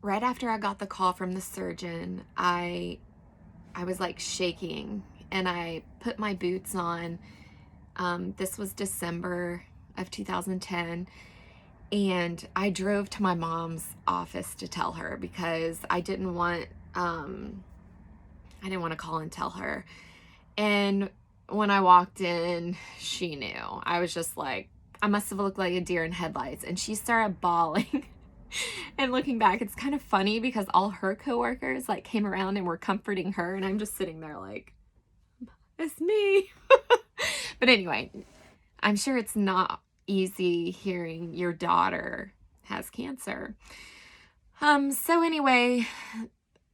Right after I got the call from the surgeon, I was like shaking, and I put my boots on. This was December of 2010, and I drove to my mom's office to tell her because I didn't want to call and tell her. And when I walked in, she knew. I was just like, I must have looked like a deer in headlights. And she started bawling. And looking back, it's kind of funny because all her coworkers like came around and were comforting her, and I'm just sitting there like, it's me. But anyway, I'm sure it's not easy hearing your daughter has cancer. So anyway,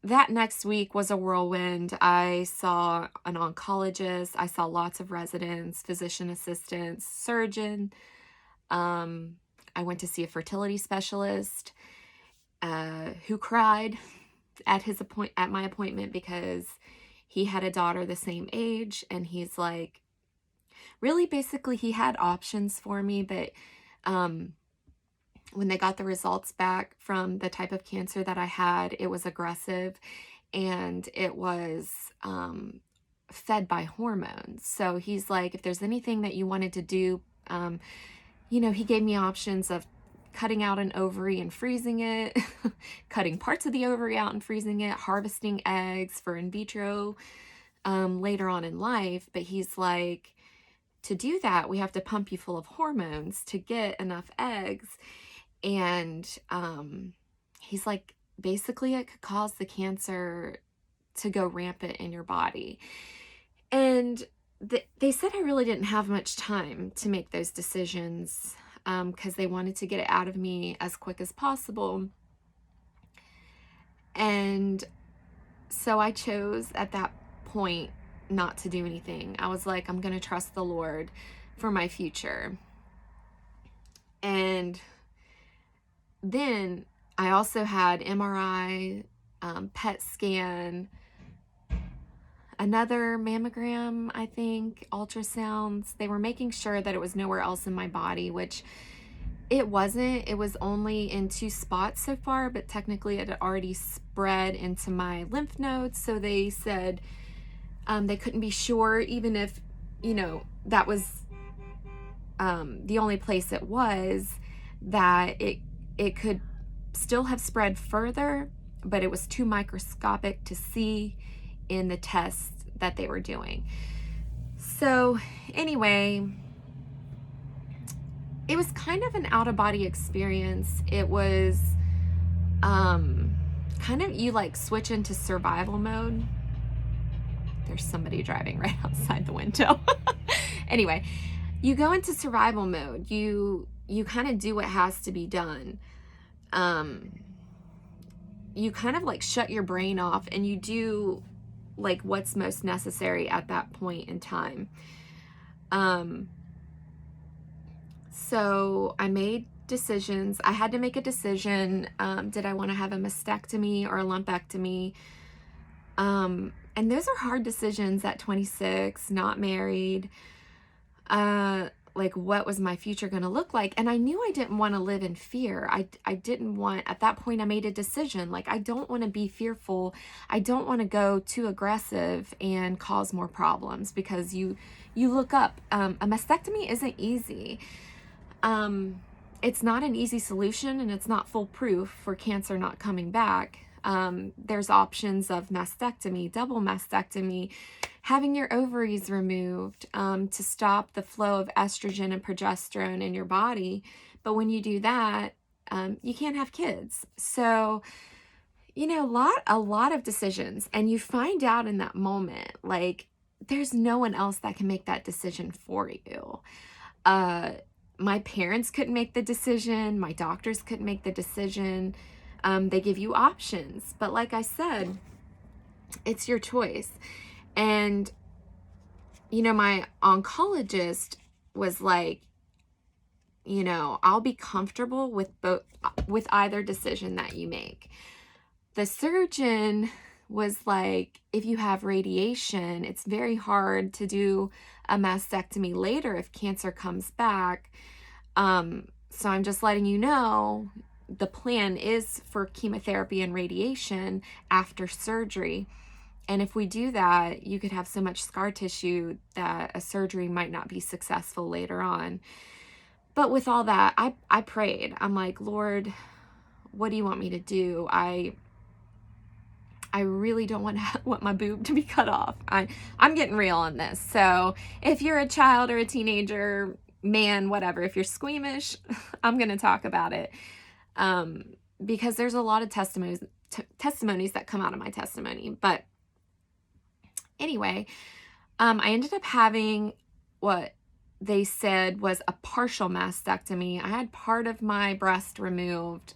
that next week was a whirlwind. I saw an oncologist. I saw lots of residents, physician assistants, surgeon. I went to see a fertility specialist who cried at my appointment because he had a daughter the same age, and he's like, really, basically, he had options for me, but when they got the results back from the type of cancer that I had, it was aggressive, and it was fed by hormones. So he's like, if there's anything that you wanted to do, he gave me options of cutting out an ovary and freezing it, cutting parts of the ovary out and freezing it, harvesting eggs for in vitro later on in life. But he's like, to do that, we have to pump you full of hormones to get enough eggs. And he's like, basically, it could cause the cancer to go rampant in your body. And they said I really didn't have much time to make those decisions because they wanted to get it out of me as quick as possible. And so I chose at that point not to do anything. I was like, I'm going to trust the Lord for my future. And then I also had MRI, PET scan, another mammogram, I think, ultrasounds. They were making sure that it was nowhere else in my body, which it wasn't. It was only in 2 spots so far, but technically it had already spread into my lymph nodes. So they said they couldn't be sure, even if, that was the only place it was, that it could still have spread further, but it was too microscopic to see in the tests that they were doing. So anyway, it was kind of an out-of-body experience. It was kind of, you like switch into survival mode. There's somebody driving right outside the window. Anyway, you go into survival mode. You kind of do what has to be done. You kind of like shut your brain off, and you do like what's most necessary at that point in time. So I made decisions. I had to make a decision. Did I want to have a mastectomy or a lumpectomy? And those are hard decisions at 26, not married. Like, what was my future going to look like? And I knew I didn't want to live in fear. I didn't want, at that point, I made a decision. Like, I don't want to be fearful. I don't want to go too aggressive and cause more problems, because you look up, a mastectomy isn't easy. It's not an easy solution, and it's not foolproof for cancer not coming back. There's options of mastectomy, double mastectomy, having your ovaries removed to stop the flow of estrogen and progesterone in your body. But when you do that, you can't have kids. So, a lot of decisions. And you find out in that moment, like, there's no one else that can make that decision for you. My parents couldn't make the decision. My doctors couldn't make the decision. They give you options. But like I said, it's your choice. And, my oncologist was like, I'll be comfortable with either decision that you make. The surgeon was like, if you have radiation, it's very hard to do a mastectomy later if cancer comes back. So I'm just letting you know the plan is for chemotherapy and radiation after surgery. And if we do that, you could have so much scar tissue that a surgery might not be successful later on. But with all that, I prayed. I'm like, Lord, what do you want me to do? I really don't want my boob to be cut off. I'm getting real on this. So if you're a child or a teenager, man, whatever, if you're squeamish, I'm going to talk about it. Because there's a lot of testimonies that come out of my testimony. But anyway, I ended up having what they said was a partial mastectomy. I had part of my breast removed.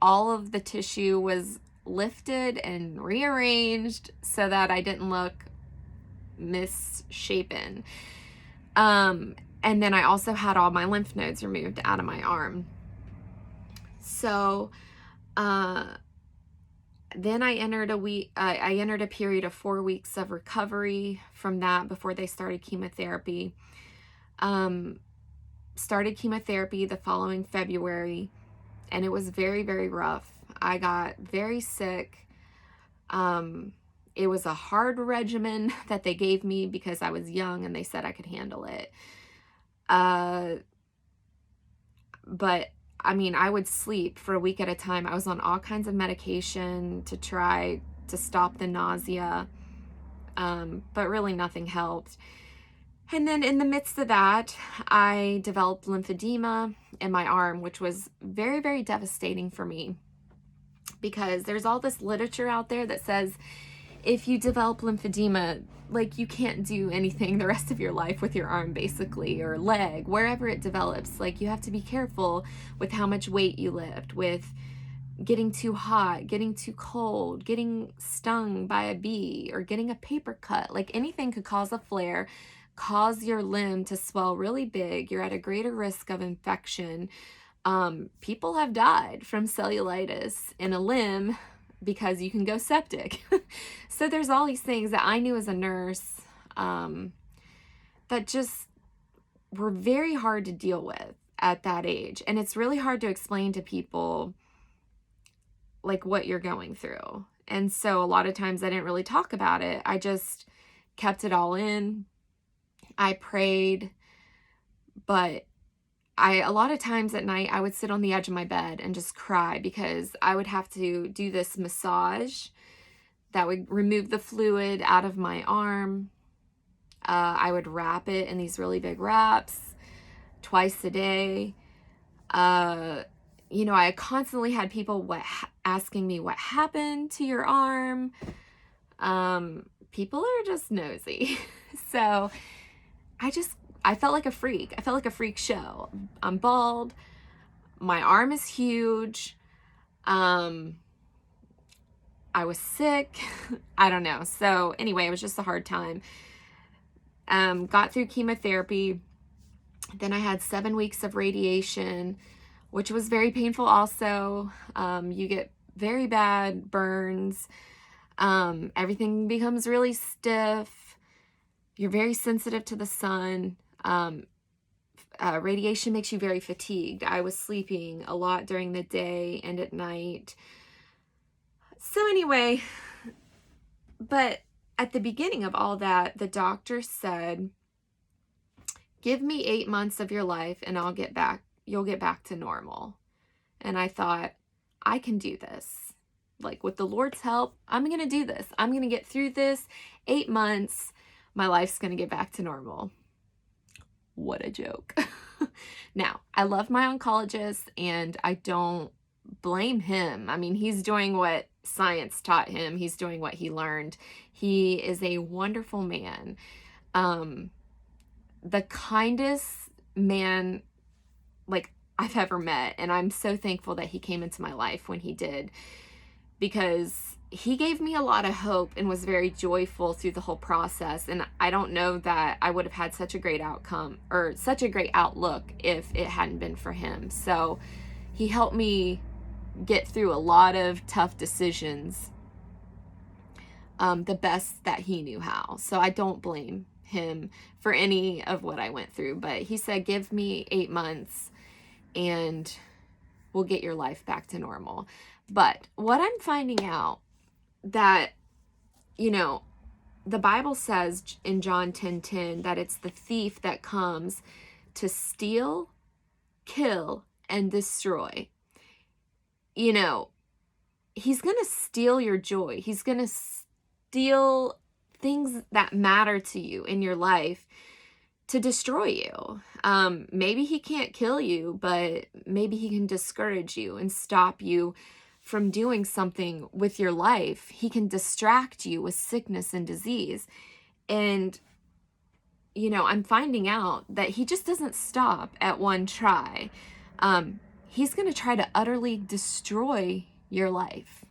All of the tissue was lifted and rearranged so that I didn't look misshapen. And then I also had all my lymph nodes removed out of my arm. So, then I entered a period of 4 weeks of recovery from that before they started chemotherapy. Started chemotherapy the following February, and it was very, very rough. I got very sick. It was a hard regimen that they gave me because I was young and they said I could handle it. But I mean, I would sleep for a week at a time. I was on all kinds of medication to try to stop the nausea, but really nothing helped. And then in the midst of that, I developed lymphedema in my arm, which was very, very devastating for me because there's all this literature out there that says if you develop lymphedema, like you can't do anything the rest of your life with your arm basically, or leg, wherever it develops. Like you have to be careful with how much weight you lift, with getting too hot, getting too cold, getting stung by a bee, or getting a paper cut. Like anything could cause a flare, cause your limb to swell really big. You're at a greater risk of infection. People have died from cellulitis in a limb because you can go septic. So there's all these things that I knew as a nurse that just were very hard to deal with at that age. And it's really hard to explain to people like what you're going through. And so a lot of times I didn't really talk about it. I just kept it all in. I prayed, but a lot of times at night I would sit on the edge of my bed and just cry because I would have to do this massage that would remove the fluid out of my arm. I would wrap it in these really big wraps twice a day. I constantly had people asking me what happened to your arm. People are just nosy. So I felt like a freak. I felt like a freak show. I'm bald. My arm is huge. I was sick. I don't know. So anyway, it was just a hard time. Got through chemotherapy. Then I had 7 weeks of radiation, which was very painful also. You get very bad burns. Everything becomes really stiff. You're very sensitive to the sun. Radiation makes you very fatigued. I was sleeping a lot during the day and at night. So anyway, but at the beginning of all that, the doctor said, give me 8 months of your life and you'll get back to normal. And I thought, I can do this. Like with the Lord's help, I'm going to do this. I'm going to get through this. 8 months, my life's going to get back to normal. What a joke. Now, I love my oncologist and I don't blame him. I mean, he's doing what science taught him. He's doing what he learned. He is a wonderful man. The kindest man like I've ever met. And I'm so thankful that he came into my life when he did, because he gave me a lot of hope and was very joyful through the whole process. And I don't know that I would have had such a great outcome or such a great outlook if it hadn't been for him. So he helped me get through a lot of tough decisions, the best that he knew how. So I don't blame him for any of what I went through, but he said, give me 8 months and will get your life back to normal. But what I'm finding out that, you know, the Bible says in John 10:10 that it's the thief that comes to steal, kill, and destroy. You know, he's going to steal your joy. He's going to steal things that matter to you in your life to destroy you. Maybe he can't kill you, but maybe he can discourage you and stop you from doing something with your life. He can distract you with sickness and disease. And, you know, I'm finding out that he just doesn't stop at one try. He's going to try to utterly destroy your life.